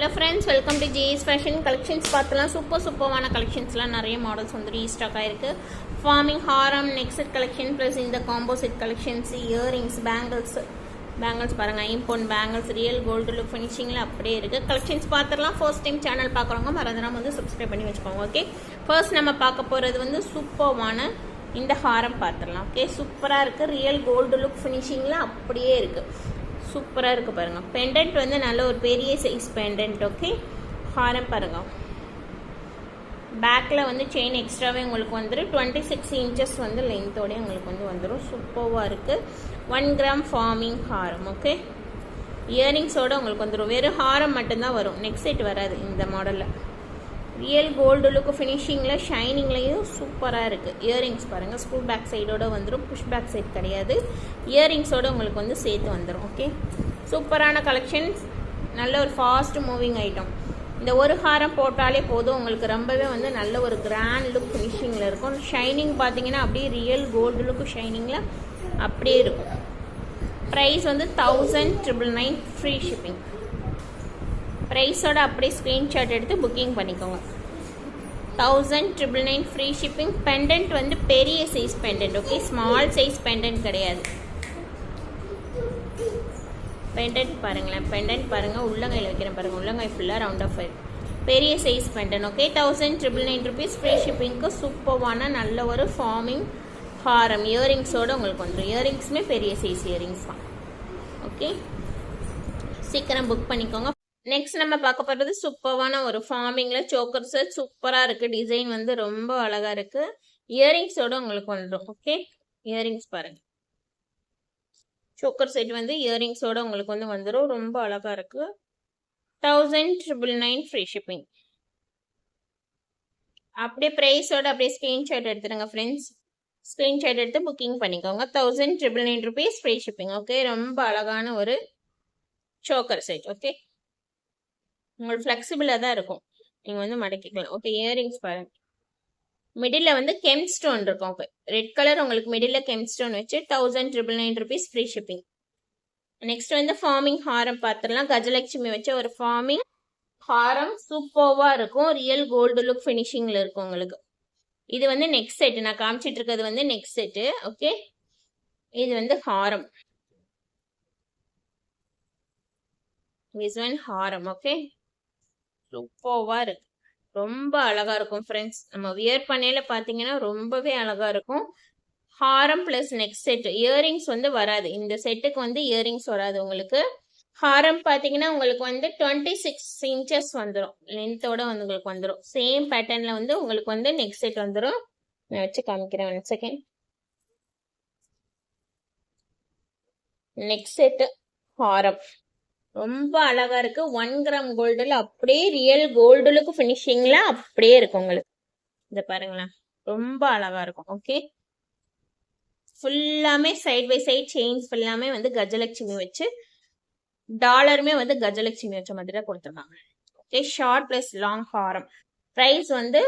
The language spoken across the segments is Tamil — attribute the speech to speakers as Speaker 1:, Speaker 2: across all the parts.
Speaker 1: Hello friends, welcome to JS Fashion collections. பார்த்தலாம் சூப்பரான கலெக்ஷன்ஸ்லாம் நிறைய மாடல்ஸ் வந்து ரீஸ்டாக் ஆயிருக்கு. ஃபார்மிங் ஹாரம் நெக் செட் கலெக்ஷன் ப்ளஸ் இந்த combo set collections, earrings, bangles பாருங்க, import bangles, real gold look ஃபினிஷிங்ல அப்படியே இருக்கு. கலெக்ஷன்ஸ் பார்த்துடலாம். ஃபர்ஸ்ட் டைம் சேனல் பார்க்குறவங்க மறந்துடாம வந்து சப்ஸ்கிரைப் பண்ணி வச்சுக்கோங்க. ஓகே, ஃபர்ஸ்ட் நம்ம பார்க்க போகிறது வந்து சூப்பரான இந்த ஹாரம் பார்த்துடலாம். ஓகே, சூப்பராக இருக்குது. ரியல் கோல்டு லுக் ஃபினிஷிங்கில் அப்படியே இருக்குது. சூப்பராக இருக்குது பாருங்கள். பெண்டன்ட் வந்து நல்ல ஒரு பெரிய சைஸ் பெண்டன்ட். ஓகே, ஹாரம் பாருங்கள். பேக்கில் வந்து செயின் எக்ஸ்ட்ராவே உங்களுக்கு வந்துடும். 26 inches வந்து லென்த்தோடய உங்களுக்கு வந்து வந்துடும். சூப்பராக இருக்குது. 1 gram ஃபார்மிங் ஹாரம். ஓகே, இயரிங்ஸோடு உங்களுக்கு வந்துடும். வெறும் ஹாரம் மட்டும்தான் வரும், நெக் செட் வராது இந்த மாடலில். ரியல் கோல்டு லுக்கு ஃபினிஷிங்கில் ஷைனிங்லேயும் சூப்பராக இருக்குது. இயரிங்ஸ் பாருங்கள், ஸ்க்ரூ பேக் சைடோடு வந்துடும், புஷ் பேக் சைட் கிடையாது. இயரிங்ஸோடு உங்களுக்கு வந்து சேர்த்து வந்துடும். ஓகே, சூப்பரான கலெக்ஷன்ஸ், நல்ல ஒரு ஃபாஸ்ட் மூவிங் ஐட்டம். இந்த ஒரு ஹாரம் போட்டாலே போதும், உங்களுக்கு ரொம்பவே வந்து நல்ல ஒரு கிராண்ட் லுக் ஃபினிஷிங்கில் இருக்கும். ஷைனிங் பார்த்தீங்கன்னா அப்படியே ரியல் கோல்டு லுக்கு ஷைனிங்கில் அப்படியே இருக்கும். ப்ரைஸ் வந்து 1999 ஃப்ரீ ஷிப்பிங். ப்ரைஸோட அப்படியே ஸ்க்ரீன்ஷாட் எடுத்து புக்கிங் பண்ணிக்கோங்க. 1999 ஃப்ரீ ஷிப்பிங். பெண்டன்ட் வந்து பெரிய size pendant. Okay, small size pendant கிடையாது. பெண்டன்ட் பாருங்களேன், பெண்டன்ட் பாருங்கள், உள்ளங்கையில் வைக்கிறேன் பாருங்கள், உள்ளங்கை ஃபுல்லாக ரவுண்ட் ஆஃப் ஆயிடும். பெரிய size pendant. Okay, 1999 rupees free ஷிப்பிங்க்கு சூப்பரான நல்ல ஒரு ஃபார்மிங் ஹாரம். இயரிங்ஸோடு உங்களுக்கு வந்துடும். இயரிங்ஸுமே பெரிய சைஸ் இயரிங்ஸ் தான். ஓகே, சீக்கிரம் புக் பண்ணிக்கோங்க. நெக்ஸ்ட் நம்ம பார்க்க போகிறது சூப்பரான ஒரு ஃபார்மிங்கில் சோக்கர் செட். சூப்பராக இருக்குது. டிசைன் வந்து ரொம்ப அழகாக இருக்குது. இயரிங்ஸோடு உங்களுக்கு வந்துடும். ஓகே, இயரிங்ஸ் பாருங்கள். சோக்கர் செட் வந்து இயரிங்ஸோடு உங்களுக்கு வந்து வந்துடும். ரொம்ப அழகாக இருக்குது. 1999 ஃப்ரீ ஷிப்பிங். அப்படியே ப்ரைஸோட அப்படியே ஸ்க்ரீன்ஷாட் எடுத்துருங்க ஃப்ரெண்ட்ஸ். ஸ்க்ரீன்ஷாட் எடுத்து புக்கிங் பண்ணிக்கோங்க. 1999 rupees ஃப்ரீ ஷிப்பிங். ஓகே, ரொம்ப அழகான ஒரு சோக்கர் செட். ஓகே, உங்களுக்கு ஃப்ளெக்சிபிளாக தான் இருக்கும், நீங்கள் வந்து மடக்கிக்கலாம். ஓகே, இயரிங்ஸ் பாருங்கள். மிடில் வந்து கெம் ஸ்டோன் இருக்கும். ஓகே, ரெட் கலர் உங்களுக்கு மிடில் கெம் ஸ்டோன் வச்சு 1999 rupees ஃப்ரீ ஷிப்பிங். நெக்ஸ்ட் வந்து ஃபார்மிங் ஹாரம் பார்த்துடலாம். கஜலட்சுமி வச்ச ஒரு ஃபார்மிங் ஹாரம் சூப்பராக இருக்கும். ரியல் கோல்டு லுக் ஃபினிஷிங்கில் இருக்கும் உங்களுக்கு. இது வந்து நெக் செட். நான் காமிச்சிட்டு இருக்கிறது வந்து நெக் செட்டு. ஓகே, இது வந்து ஹாரம். ஹாரம். ஓகே, சூப்பராக இருக்கு. ரொம்ப அழகா இருக்கும் ஃப்ரெண்ட்ஸ். நம்ம வியர் பண்ணையில பார்த்தீங்கன்னா ரொம்பவே அழகா இருக்கும். ஹாரம் பிளஸ் நெக் செட். இயரிங்ஸ் வந்து வராது, இந்த செட்டுக்கு வந்து இயரிங்ஸ் வராது உங்களுக்கு. ஹாரம் பார்த்தீங்கன்னா உங்களுக்கு வந்து 26 inches வந்துடும் லென்த்தோட வந்து உங்களுக்கு வந்துடும். சேம் பேட்டர்ன்ல வந்து உங்களுக்கு வந்து நெக் செட் வந்துடும். நான் வச்சு காமிக்கிறேன், 1 செகண்ட். நெக் செட் ஹாரம் ரொம்ப அழகா இருக்கு. 1 gram கோல்டுல அப்படியே ரியல் கோல்டுலுக்கு ஃபினிஷிங்ல அப்படியே இருக்கு உங்களுக்கு. இதை பாருங்களேன், ரொம்ப அழகா இருக்கும். ஓகே, ஃபுல்லாமே சைட் பை சைட் செயின்ஸ் ஃபுல்லாமே வந்து கஜலட்சுமி வச்சு, டாலருமே வந்து கஜலட்சுமி வச்ச மாதிரி தான் கொடுத்துருக்காங்க. ஓகே, ஷார்ட் பிளஸ் லாங் ஹாரம். ப்ரைஸ் வந்து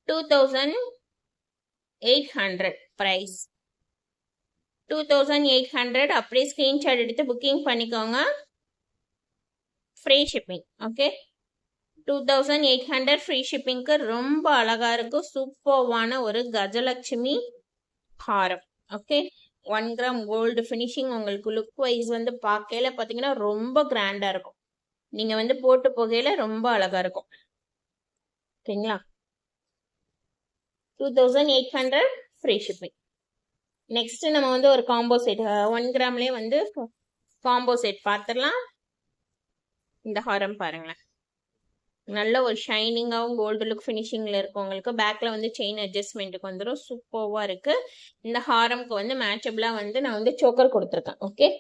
Speaker 1: 2800. ப்ரைஸ் 2800. அப்படியே ஸ்கிரீன்ஷாட் எடுத்து புக்கிங் பண்ணிக்கோங்க. Free shipping. ஓகே, 2800 ஃப்ரீ ஷிப்பிங்க்கு. ரொம்ப அழகா இருக்கு. சூப்பரான ஒரு கஜலட்சுமி ஹாரம். Okay, 1 gram gold finishing. உங்களுக்கு லுக் வைஸ் வந்து பார்க்கையில பார்த்தீங்கன்னா ரொம்ப கிராண்டா இருக்கும். நீங்க வந்து போட்டு போகையில ரொம்ப அழகா இருக்கும். ஓகேங்களா, 2800 ஃப்ரீ ஷிப்பிங். நெக்ஸ்ட் நம்ம வந்து ஒரு காம்போ செட் 1 gramலயே வந்து காம்போ செட் பார்த்துடலாம். இந்த ஹாரம் பாருங்களேன், நல்ல ஒரு ஷைனிங்காகவும் கோல்டு லுக் ஃபினிஷிங்கில் இருக்கும் உங்களுக்கு. பேக்கில் வந்து செயின் அட்ஜஸ்ட்மெண்ட்டுக்கு வந்துடும். சூப்பராக இருக்குது. இந்த ஹாரம்க்கு வந்து மேட்சபிளாக வந்து நான் வந்து சோக்கர் கொடுத்துருக்கேன். ஓகே,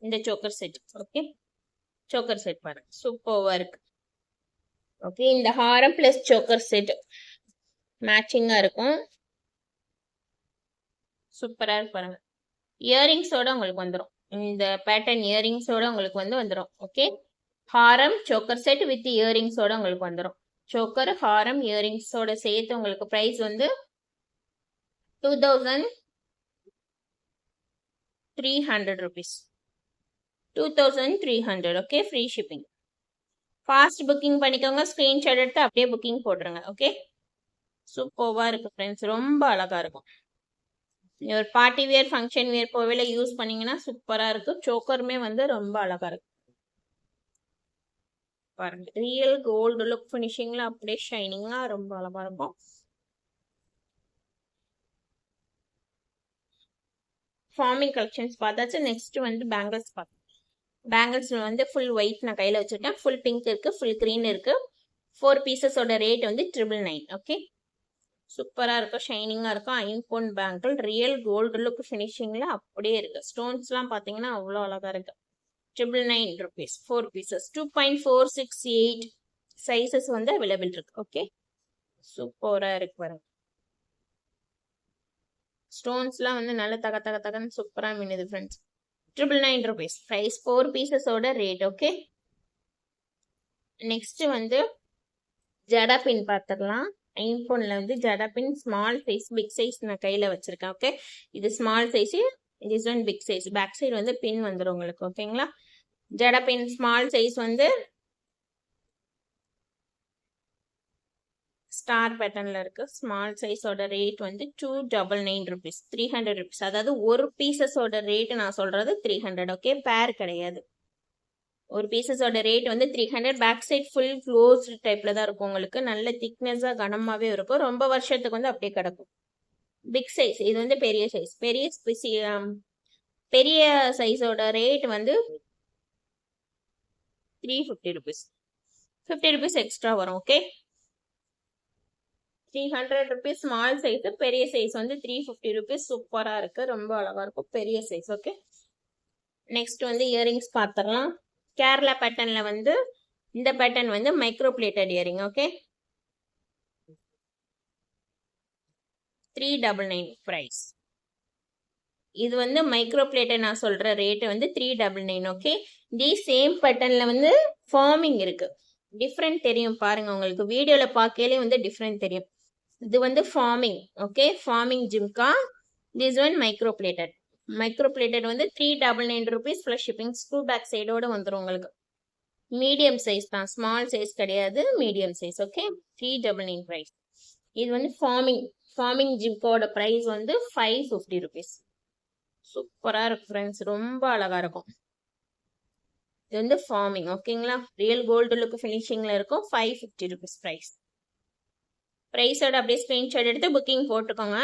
Speaker 1: இந்த choker set. Okay, choker set பாருங்க, சூப்பராக இருக்கு. ஓகே, இந்த ஹாரம் ப்ளஸ் சோக்கர் செட் மேட்சிங்காக இருக்கும். சூப்பராக இருக்கு பாருங்க. இயரிங்ஸோட உங்களுக்கு வந்துடும். இந்த பேட்டர்ன் இயரிங்ஸோட உங்களுக்கு வந்து வந்துடும். Okay, Haram choker set with இயரிங்ஸோட உங்களுக்கு வந்துடும். சோக்கர் ஹாரம் இயரிங்ஸோட சேர்த்து உங்களுக்கு ப்ரைஸ் வந்து 2300 rupees. 2300. Okay, free shipping. Fast booking பண்ணிக்கோங்க. ஸ்க்ரீன்ஷாட் எடுத்து அப்படியே புக்கிங் போட்டுருங்க. ஓகே, சூப்பராக இருக்கு ஃப்ரெண்ட்ஸ், ரொம்ப அழகா இருக்கும். ஒரு பார்ட்டி வியர் ஃபங்க்ஷன் வியர் போவேல யூஸ் பண்ணீங்கன்னா சூப்பராக இருக்கும். சோக்கருமே வந்து ரொம்ப அழகா இருக்கு பாருங்க. ரியல் கோல்டு லுக் ஃபினிஷிங்ல அப்படியே ஷைனிங்கா ரொம்ப அழகா இருக்கும். ஃபார்மிங் கலெக்ஷன்ஸ் பார்த்தாச்சு. நெக்ஸ்ட் வந்து பேங்கிள்ஸ் பார்த்தோம். பேங்கிள்ஸ்ல வந்து ஃபுல் ஒயிட் நான் கையில் வச்சுருக்கேன். ஃபுல் பிங்க் இருக்கு, ஃபுல் க்ரீன் இருக்கு. 4 பீசஸோட ரேட் வந்து 999. ஓகே, சூப்பராக இருக்கும், ஷைனிங்காக இருக்கும். ஐம்பொன் பேங்கிள் ரியல் கோல்டு லுக் ஃபினிஷிங்கில் அப்படியே இருக்கு. ஸ்டோன்ஸ்லாம் பார்த்தீங்கன்னா அவ்வளோ அழகாக இருக்கு. 999 rupees 4 பீசஸ். 2.468 சைஸஸ் வந்து அவைலபிள் இருக்கு. ஓகே, சூப்பராக இருக்கு பாருங்க. ஸ்டோன்ஸ்லாம் வந்து நல்ல தக தக தகன்னு சூப்பராக மின்னுது ஃப்ரெண்ட்ஸ். 999 rupees price. 4 பீசஸோட ரேட். ஓகே, நெக்ஸ்ட் வந்து ஜடா பின் பார்த்துக்கலாம். ஐம்பொன்ல வந்து ஜடா pin small size, big size நான் கையில் வச்சிருக்கேன். ஓகே, இது small size, this one big size. Back side வந்து பின் வந்துடும் உங்களுக்கு. ஓகேங்களா, ஜடா பின் ஸ்மால் சைஸ் வந்து ஸ்டார் பேட்டர்ன்ல இருக்கு. ஸ்மால் சைஸோட ரேட் வந்து 299 rupees 300 rupees. அதாவது ஒரு பீசஸோட ரேட் நான் சொல்றது 300. ஓகே, பேர் கிடையாது. ஒரு பீசஸோட ரேட் வந்து 300. பேக் சைட் ஃபுல் க்ளோஸ்டு டைப்ல தான் இருக்கும் உங்களுக்கு. நல்ல திக்னஸா கனமாவே இருக்கும். ரொம்ப வருஷத்துக்கு வந்து அப்படியே கிடக்கும். பிக் சைஸ், இது வந்து பெரிய சைஸ். பெரிய சைஸோட ரேட் வந்து 350 rupees. 50 rupees எக்ஸ்ட்ரா வரும். Okay, 300 rupees small size. பெரிய சைஸ் வந்து 350 rupees. சூப்பரா இருக்கு, ரொம்ப அழகா இருக்கும் பெரிய சைஸ். ஓகே, நெக்ஸ்ட் வந்து இயரிங்ஸ் பார்த்துடலாம். கேரளா பேட்டர்ன்ல வந்து இந்த பேட்டர்ன் வந்து micro plated earring. Okay, 399 price. இது வந்து மைக்ரோ பிளேட்டட் நான் சொல்ற ரேட் வந்து 399. ஓகே, தி சேம் பேட்டர்ன்ல வந்து ஃபார்மிங் இருக்கு. டிஃப்ரெண்ட் தெரியும் பாருங்க, உங்களுக்கு வீடியோல பார்க்கலே வந்து டிஃப்ரெண்ட் தெரியும். இது வந்து ஃபார்மிங். ஓகே, ஃபார்மிங் ஜிம்கா. This one micro plated. Micro plated வந்து 399 rupees plus shipping. Screw back சைடோட வந்துடும் உங்களுக்கு. மீடியம் சைஸ் தான், ஸ்மால் சைஸ் கிடையாது, மீடியம் சைஸ். Okay, 399 price. இது வந்து ஃபார்மிங் ஜிம்கோட பிரைஸ் வந்து 550 rupees. சூப்பரா இருக்கு ஃப்ரெண்ட்ஸ், ரொம்ப அழகா இருக்கும். இது வந்து ஃபார்மிங். ஓகேங்களா, ரியல் கோல்டு லுக் ஃபினிஷிங்ல இருக்கும். 550 rupees பிரைஸ். பிரைஸோட அப்படியே ஸ்கிரீன்ஷாட் எடுத்து புக்கிங் போட்டுக்கோங்க.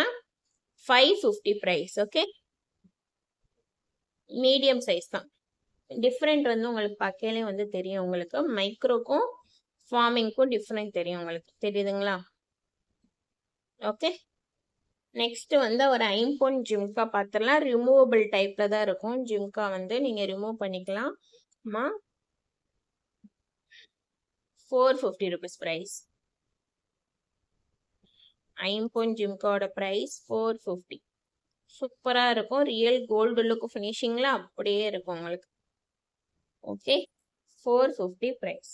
Speaker 1: 550 பிரைஸ். ஓகே, மீடியம் சைஸ் தான். டிஃப்ரெண்ட் வந்து உங்களுக்கு பார்க்கலே வந்து தெரியும். உங்களுக்கு மைக்ரோக்கும் ஃபார்மிங்க்கும் டிஃப்ரெண்ட் தெரியும் உங்களுக்கு, தெரியுதுங்களா? ஓகே, நெக்ஸ்ட் வந்து ஒரு ஐம்பொன் ஜிம்கா பார்த்துடலாம். ரிமூவபிள் டைப்ல தான் இருக்கும். ஜிம்கா வந்து நீங்க ரிமூவ் பண்ணிக்கலாம். 450 rupees பிரைஸ். ஐம்பொன் ஜிம்காவோட பிரைஸ் 450. சூப்பரா இருக்கும், ரியல் கோல்டு லுக் ஃபினிஷிங்ல அப்படியே இருக்கும் உங்களுக்கு. Okay, 450 price.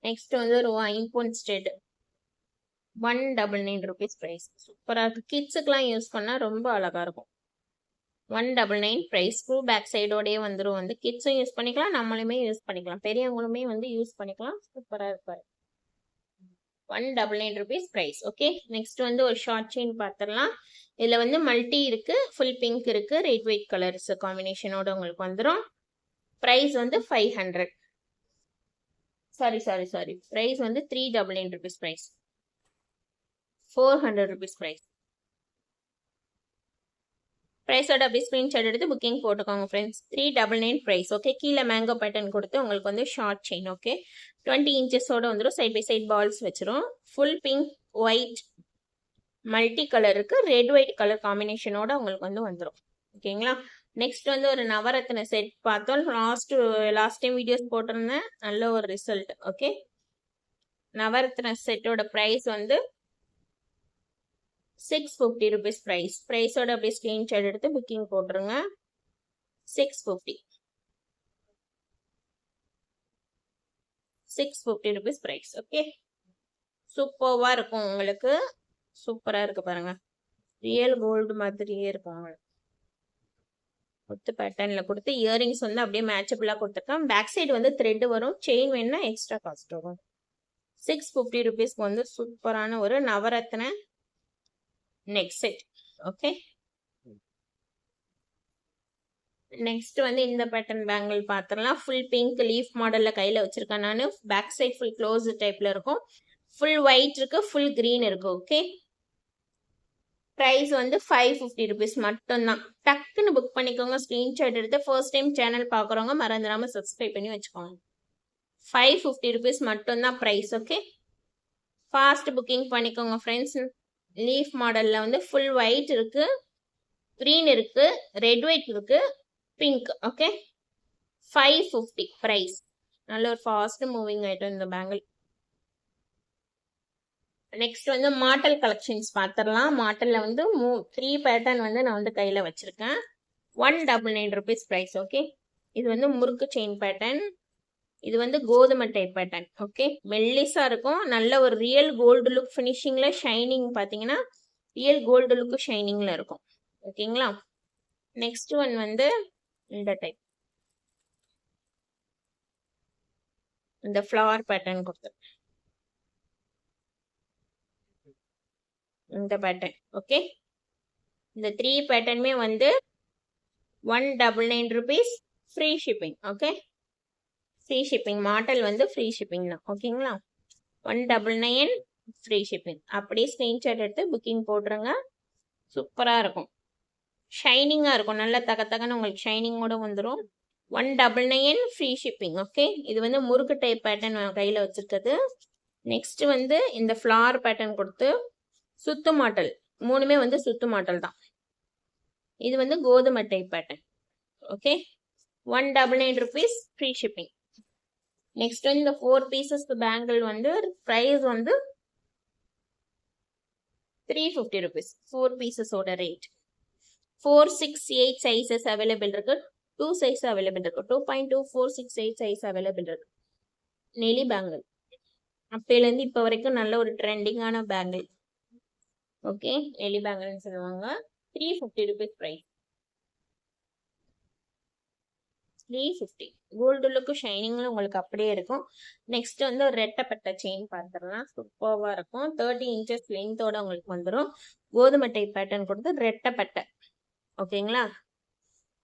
Speaker 1: நெக்ஸ்ட் வந்து ஒரு ஐம்பொன் ஸ்டெட் 199 rupees பிரைஸ். சூப்பரா இருக்கு, கிட்ஸுக்கெல்லாம் யூஸ் பண்ணா ரொம்ப அழகா இருக்கும். 199 பிரைஸ். ஸ்க்ரூ பேக் சைடோடயே வந்துடும். வந்து கிட்ஸும் யூஸ் பண்ணிக்கலாம், நம்மளுமே யூஸ் பண்ணிக்கலாம், பெரியவங்களுமே வந்து யூஸ் பண்ணிக்கலாம். சூப்பரா இருப்பாரு. 199 rupees பிரைஸ். ஓகே, நெக்ஸ்ட் வந்து ஒரு ஷார்ட் செயின் பார்த்துடலாம். இதுல வந்து மல்டி இருக்கு, ஃபுல் பிங்க் இருக்கு, ரெட் ஒயிட் கலர்ஸ் காம்பினேஷனோட உங்களுக்கு வந்துடும். பிரைஸ் வந்து 500. சாரி பிரைஸ் வந்து 399 rupees பிரைஸ். 400 rupees price. பிரைஸோட அப்படியே ஸ்கிரீன்ஷாட் எடுத்து புக்கிங் போட்டுக்கோங்க ஃப்ரெண்ட்ஸ். 399 பிரைஸ். ஓகே, கீழே மேங்கோ பேட்டர்ன் கொடுத்து உங்களுக்கு வந்து ஷார்ட் செயின். ஓகே, 20 inchஸோட வந்துடும். சைட் பை சைட் பால்ஸ் வச்சிரும். Full pink white multi colour இருக்கு, ரெட் ஒயிட் கலர் காம்பினேஷனோட உங்களுக்கு வந்து வந்துடும். ஓகேங்களா, நெக்ஸ்ட் வந்து ஒரு நவரத்ன செட் பார்த்தோம். லாஸ்ட் டைம் வீடியோஸ் போட்டிருந்தேன், நல்ல ஒரு ரிசல்ட். ஓகே, நவரத்ன செட்டோட பிரைஸ் வந்து 650 rupees பிரைஸ். பிரைஸோட அப்படியே ஸ்கிரீன்ஷாட் எடுத்து புக்கிங் போட்டுருங்க. 650 rupees பிரைஸ். ஓகே, சூப்பர்வா இருக்கும் உங்களுக்கு. சூப்பரா இருக்கு பாருங்க, ரியல் கோல்டு மாதிரியே இருக்கும் உங்களுக்கு. முத்து பேட்டர்னில் கொடுத்து இயரிங்ஸ் வந்து அப்படியே மேட்சபிளாக கொடுத்துருக்கேன். பேக் சைடு வந்து த்ரெட் வரும். செயின் வேணும்னா எக்ஸ்ட்ரா காஸ்ட் வரும். 650 rupeesக்கு வந்து சூப்பரான ஒரு நவரத்ன நெக் செட். ஓகே, நெக்ஸ்ட் வந்து இந்த பேட்டர்ன் பேங்கிள் பார்த்துடலாம். ஃபுல் பிங்க் லீஃப் மாடலில் கையில் வச்சுருக்கேன் நான். பேக் சைட் ஃபுல் க்ளோஸ் டைப்பில் இருக்கும். ஃபுல் ஒயிட் இருக்கு, ஃபுல் க்ரீன் இருக்கு. ஓகே, ப்ரைஸ் வந்து 550 rupees மட்டும்தான். டக்குன்னு புக் பண்ணிக்கோங்க. ஸ்க்ரீன்ஷாட் எடுத்து ஃபர்ஸ்ட் டைம் சேனல் பார்க்குறவங்க மறந்துடாமல் சப்ஸ்கிரைப் பண்ணி வச்சுக்கோங்க. 550 rupees மட்டும்தான் ப்ரைஸ். ஓகே, ஃபாஸ்ட் புக்கிங் பண்ணிக்கோங்க ஃப்ரெண்ட்ஸ். லீஃப் மாடலில் வந்து ஃபுல் ஒயிட் இருக்கு, க்ரீன் இருக்கு, ரெட் ஒயிட் இருக்கு, பிங்க். Okay, 550 price. நல்ல ஒரு ஃபாஸ்ட் மூவிங் ஐட்டம் இந்த பேங்கிள். நெக்ஸ்ட் வந்து மாட்டல் கலெக்ஷன்ஸ் பார்த்துடலாம். மாட்டலில் வந்து 3 பேட்டர்ன் வந்து நான் வந்து கையில் வச்சுருக்கேன். 199 rupees ப்ரைஸ். ஓகே, இது வந்து முறுக்கு செயின் பேட்டர்ன். இது வந்து கோதுமை டைப் பேட்டர்ன். ஓகே, மெல்லிஸாக இருக்கும். நல்ல ஒரு ரியல் கோல்டு லுக் ஃபினிஷிங்கில் ஷைனிங் பார்த்தீங்கன்னா ரியல் கோல்டு லுக்கு ஷைனிங்கில் இருக்கும். ஓகேங்களா. நெக்ஸ்ட் ஒன் வந்து இந்த டைப், இந்த ஃப்ளவர் பேட்டர்ன் கொடுத்துருக்கேன். இந்த பேட்டர்ன். ஓகே, இந்த 3 பேட்டர்னுமே வந்து 199 rupees free shipping. Okay, free shipping. Model வந்து ஃப்ரீ ஷிப்பிங் தான். ஓகேங்களா, 199 ஃப்ரீ ஷிப்பிங். அப்படியே ஸ்க்ரீன்ஷாட் எடுத்து புக்கிங் போட்டுருங்க. சூப்பராக இருக்கும், ஷைனிங்காக இருக்கும். நல்ல தகன்னு உங்களுக்கு ஷைனிங்கோட வந்துடும். 199 ஃப்ரீ ஷிப்பிங். ஓகே, இது வந்து முறுக்கு டைப் பேட்டர்ன் கையில் வச்சுருக்குது. நெக்ஸ்ட் வந்து இந்த ஃப்ளார் பேட்டர்ன் கொடுத்து சுத்து மாட்டல். 3மே வந்து சுத்து மாட்டல் தான். இது வந்து கோதுமை type pattern. Okay, 199 rupees free shipping. Next வந்து இந்த 4 pieces பேங்கிள் வந்து ப்ரைஸ் வந்து 350 rupees. 4 pieces-ஓட ரேட். 4, 6, 8 சைஸஸ் அவைலபிள் இருக்கு. 2 சைஸ் அவைலபிள் இருக்கு. 2.2, 4, 6, 8 சைஸ் அவைலபிள் இருக்கு. நெலி பேங்கிள் அப்பையிலேருந்து இப்போ வரைக்கும் நல்ல ஒரு ட்ரெண்டிங்கான பேங்கிள். ஓகே, நெலி பேங்கிள்னு சொல்லுவாங்க. 350 rupees ப்ரைஸ். 350. கோல்டு லுக்கு ஷைனிங்ல உங்களுக்கு அப்படியே இருக்கும். நெக்ஸ்ட் வந்து ஒரு ரெட்டப்பட்ட செயின் பார்த்துடலாம். சூப்பராக இருக்கும். 30 inches லென்த்தோட உங்களுக்கு வந்துடும். கோதுமை டைப் பேட்டர்ன் கொடுத்து ரெட்டப்பட்டை. ஓகேங்களா,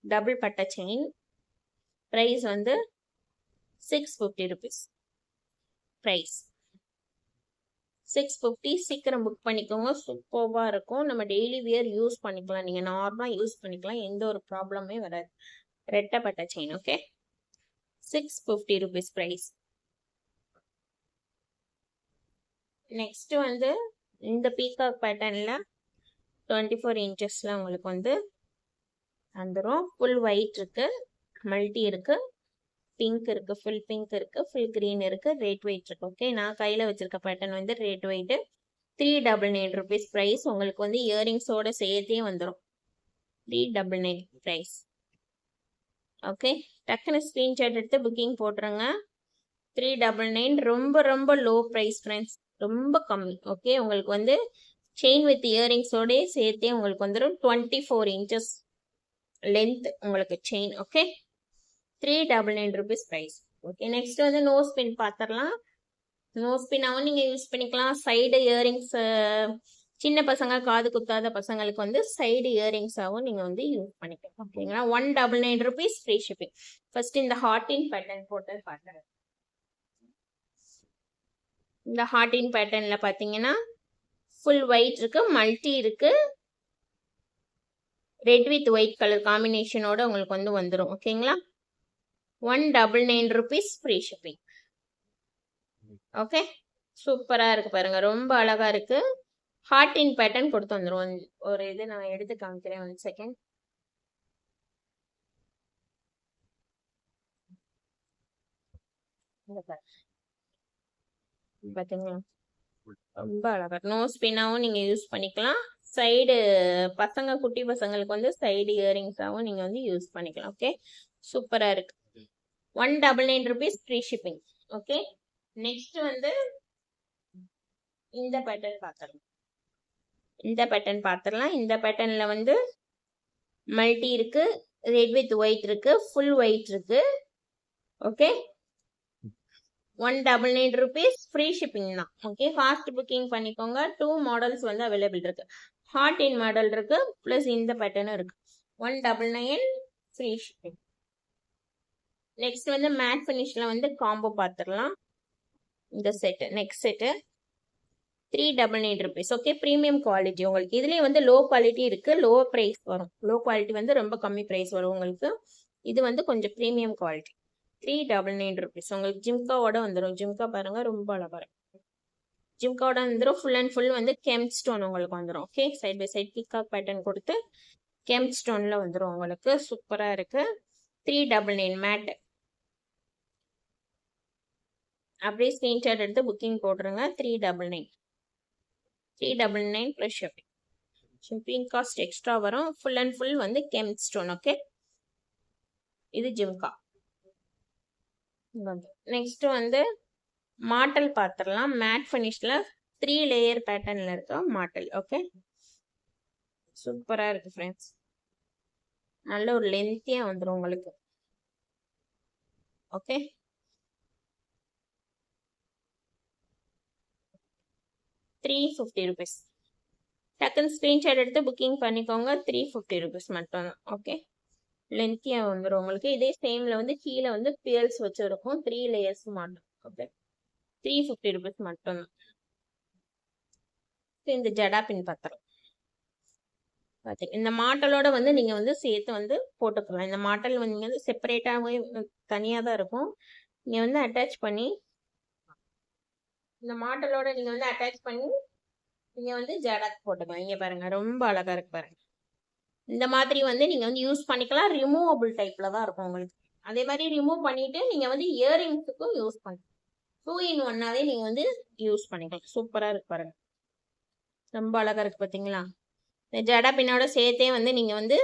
Speaker 1: டபுள் பட்டை செயின். ப்ரைஸ் வந்து 650 rupees ப்ரைஸ். 650. சீக்கிரம் புக் பண்ணிக்கோங்க. சூப்பராக இருக்கும். நம்ம டெய்லி வியர் யூஸ் பண்ணிக்கலாம். நீங்கள் நார்மலாக யூஸ் பண்ணிக்கலாம். எந்த ஒரு ப்ராப்ளமே வராது. ரெட்டப்பட்ட chain. Okay, 650 rupees price. Next வந்து இந்த பீகாக் பேட்டர்னில் 24 inchesல உங்களுக்கு வந்து வந்துடும். ஃபுல் ஒயிட் இருக்கு, மல்டி இருக்கு, பிங்க் இருக்கு, ஃபுல் பிங்க் இருக்கு, ஃபுல் கிரீன் இருக்கு, ரேட் வெயிட் இருக்கு. ஓகே, நான் கையில் வச்சிருக்க பேட்டர்ன் வந்து ரேட் வெயிட் 399 rupees ப்ரைஸ். உங்களுக்கு வந்து இயரிங்ஸோட சேர்த்தே வந்துடும். 399 ப்ரைஸ். ஓகே, டக்குன்னு ஸ்க்ரீன்ஷாட் எடுத்து புக்கிங் போட்டுருங்க. 399 ரொம்ப ரொம்ப லோ ப்ரைஸ் ஃப்ரெண்ட்ஸ், ரொம்ப கம்மி. ஓகே, உங்களுக்கு வந்து செயின் வித் இயரிங்ஸோட சேர்த்தே உங்களுக்கு வந்துடும். 24 inches லென்த் உங்களுக்கு chain. Okay, 399 rupees price. Okay, next வந்து நோஸ் பின் பார்த்துடலாம். நோஸ் பின்னாவும் நீங்கள் யூஸ் பண்ணிக்கலாம். சைடு இயரிங்ஸ், சின்ன பசங்க காது குத்தாத பசங்களுக்கு வந்து சைடு இயரிங்ஸாகவும் நீங்கள் வந்து யூஸ் பண்ணிக்கலாம். ஓகேங்களா, 199 rupees ஃப்ரீ ஷிப்பிங். ஃபர்ஸ்ட் இந்த ஹார்டின் பேட்டர்ன் போட்டு பார்க்குறேன். இந்த ஹார்டின் பேட்டர்னில் பார்த்தீங்கன்னா ஃபுல் ஒயிட் இருக்கு, மல்டி இருக்கு, ரெட் வித் ஒயிட் கலர் காம்பினேஷனோட உங்களுக்கு வந்து வந்துடும். ஓகேங்களா, 199 rupees ஃப்ரீ ஷிப்பிங். ஓகே, சூப்பராக இருக்கு பாருங்க, ரொம்ப அழகா இருக்கு. ஹார்டின் பேட்டர்ன் கொடுத்து வந்துடும். ஒரு இது நான் எடுத்து காமிக்கிறேன். 1 செகண்ட். பார்த்தீங்களா, ரொம்ப அழகா. நோஸ் பின்னாவும் நீங்கள் யூஸ் பண்ணிக்கலாம். சைடு பசங்க, குட்டி பசங்களுக்கு வந்து சைடு இயரிங்ஸாகவும் நீங்கள் வந்து யூஸ் பண்ணிக்கலாம். ஓகே, சூப்பராக இருக்கு. 199 rupees free shipping. Okay, next வந்து இந்த பேட்டர்ன் பார்த்துடலாம். இந்த பேட்டர்னில் வந்து மல்டி இருக்கு, ரெட் வித் ஒயிட் இருக்கு, ஃபுல் ஒயிட் இருக்கு. ஓகே, 199 rupees, ஃப்ரீ ஷிப்பிங் தான். ஓகே, ஃபாஸ்ட் புக்கிங் பண்ணிக்கோங்க. 2 மாடல்ஸ் வந்து அவைலபிள் இருக்கு. ஹார்ட் இன் மாடல் இருக்கு, பிளஸ் இந்த பேட்டர்னும் இருக்கு. 199 ஃப்ரீ ஷிப்பிங். நெக்ஸ்ட் வந்து மேட் ஃபினிஷ்ல வந்து காம்போ பார்த்துடலாம். இந்த set next set 399 rupees. Okay, premium quality. உங்களுக்கு இதுலேயே வந்து லோ குவாலிட்டி இருக்கு, லோ ப்ரைஸ் வரும். லோ குவாலிட்டி வந்து ரொம்ப கம்மி ப்ரைஸ் வரும் உங்களுக்கு. இது வந்து கொஞ்சம் ப்ரீமியம் குவாலிட்டி. 399 rupees. உங்களுக்கு ஜிம்காவோட வந்துடும். ஜிம்கா பாருங்க, ரொம்ப அழகா இருக்கும். ஜிம்காவோட வந்துடும். ஃபுல் அண்ட் ஃபுல் வந்து கெம் ஸ்டோன் உங்களுக்கு வந்துடும். Okay, side by side peacock pattern கொடுத்து கெம் ஸ்டோன்ல வந்துடும் உங்களுக்கு. சூப்பரா இருக்கு. 399 மேட். அப்படியே ஸ்கிரீன்ஷாட் எடுத்து புக்கிங் போட்டுருங்க. 399 plus shipping. Shipping cost extra வரும். ஃபுல் அண்ட் ஃபுல் வந்து கெம் ஸ்டோன். ஓகே, இது ஜிம்கா. நெக்ஸ்ட் வந்து மாட்டல் பார்த்துடலாம். மேட் ஃபினிஷ்ல 3 லேயர் பேட்டர்ன்ல இருக்க மாட்டல். ஓகே, சூப்பரா இருக்கு ஃப்ரெண்ட்ஸ். நல்ல ஒரு லென்த்தியா வந்துடும் உங்களுக்கு. ஓகே, ₹350. டக்குன்னு ஸ்கிரீன்ஷாட் எடுத்து புக்கிங் பண்ணிக்கோங்க. ₹350 மட்டும் தான். ஓகே, லென்த்தியா வந்துடும் உங்களுக்கு. இதே சேம்ல வந்து கீழே வந்து பியர்ஸ் வச்சிருக்கும். 3 லேயர்ஸ் மாட்டல். ஓகே, ₹350 மட்டும் தான். இந்த ஜடா பின் பத்திரம் பார்த்தீங்க. இந்த மாட்டலோட வந்து நீங்க வந்து சேர்த்து வந்து போட்டுக்கலாம். இந்த மாட்டல் வந்து நீங்க வந்து செப்பரேட்டாகவே தனியாக தான் இருக்கும். நீங்க வந்து அட்டாச் பண்ணி இந்த மாட்டலோட நீங்க வந்து அட்டாச் பண்ணி நீங்க வந்து ஜடாக்கு போட்டுக்கலாம். இங்க பாருங்க, ரொம்ப அழகா இருக்கு பாருங்க. இந்த மாதிரி வந்து நீங்க வந்து யூஸ் பண்ணிக்கலாம். ரிமூவபிள் டைப்ல தான் இருக்கும் உங்களுக்கு. அதே மாதிரி ரிமூவ் பண்ணிட்டு நீங்க வந்து இயரிங்ஸுக்கும் யூஸ் பண்ணிக்கலாம். 2 in 1ஆவே நீங்க வந்து யூஸ் பண்ணிக்கலாம். சூப்பரா இருக்கு பாருங்க, ரொம்ப அழகா இருக்கு பாத்தீங்களா. இந்த ஜடா பின்னோட சேர்த்தே வந்து நீங்க வந்து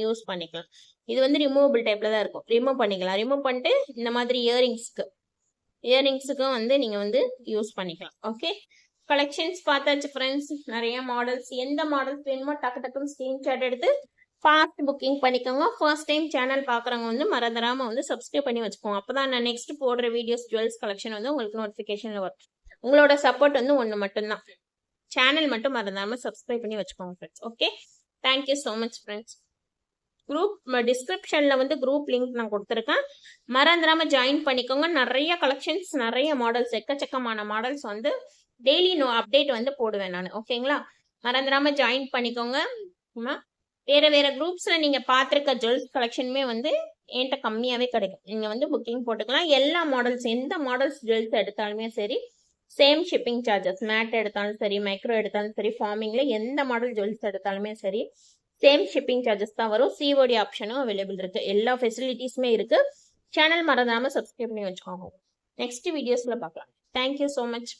Speaker 1: யூஸ் பண்ணிக்கலாம். இது வந்து ரிமூவபிள் டைப்ல தான் இருக்கும். ரிமூவ் பண்ணிக்கலாம். ரிமூவ் பண்ணிட்டு இந்த மாதிரி இயரிங்ஸுக்கும் வந்து நீங்க வந்து யூஸ் பண்ணிக்கலாம். ஓகே, கலெக்ஷன்ஸ் பார்த்தாச்சு ஃப்ரெண்ட்ஸ். நிறைய மாடல்ஸ். எந்த மாடல்ஸ் வேணுமோ டக்கு டக்குன்னு ஸ்கிரீன்ஷாட் எடுத்து ஃபாஸ்ட் புக்கிங் பண்ணிக்கோங்க. ஃபர்ஸ்ட் டைம் சேனல் பார்க்குறவங்க வந்து மறந்துடாம வந்து சப்ஸ்கிரைப் பண்ணி வச்சுக்கோங்க. அப்பதான் நான் நெக்ஸ்ட் போடுற வீடியோஸ் ஜுவல்ஸ் கலெக்ஷன் வந்து உங்களுக்கு நோட்டிஃபிகேஷன்ல வரும். உங்களோட சப்போர்ட் வந்து ஒன்று மட்டும்தான். சேனல் மட்டும் மறந்துடாம சப்ஸ்கிரைப் பண்ணி வச்சுக்கோங்க friends. Okay, thank you so much friends. Group டிஸ்கிரிப்ஷன்ல வந்து குரூப் லிங்க் நான் கொடுத்துருக்கேன். மறந்துடாம ஜாயின் பண்ணிக்கோங்க. நிறைய கலெக்ஷன்ஸ், நிறைய மாடல்ஸ், எக்கச்சக்கமான மாடல்ஸ் வந்து டெய்லி அப்டேட் வந்து போடுவேன் நான். ஓகேங்களா, மறந்துடாம ஜாயின் பண்ணிக்கோங்க. வேற வேற குரூப்ஸ்ல நீங்க பார்த்துருக்க ஜுவல்ஸ் கலெக்ஷனுமே வந்து என்கிட்ட கம்மியாவே கிடைக்கும். நீங்க வந்து புக்கிங் போட்டுக்கலாம். எல்லா மாடல்ஸ், எந்த மாடல்ஸ் ஜுவல்ஸ் எடுத்தாலுமே சரி, சேம் ஷிப்பிங் சார்ஜஸ். மேட் எடுத்தாலும் சரி, மைக்ரோ எடுத்தாலும் சரி, ஃபார்மிங்ல எந்த மாடல் ஜுவல்ஸ் எடுத்தாலுமே சரி, சேம் ஷிப்பிங் சார்ஜஸ் தான் வரும். சிஓடி ஆப்ஷனும் அவைலபிள் இருக்கு. எல்லா ஃபெசிலிட்டிஸுமே இருக்கு. சேனல் மறந்துடாம சப்ஸ்கிரைப் பண்ணி வச்சுக்கோங்க. நெக்ஸ்ட் வீடியோஸ்ல பார்க்கலாம். Thank you so much.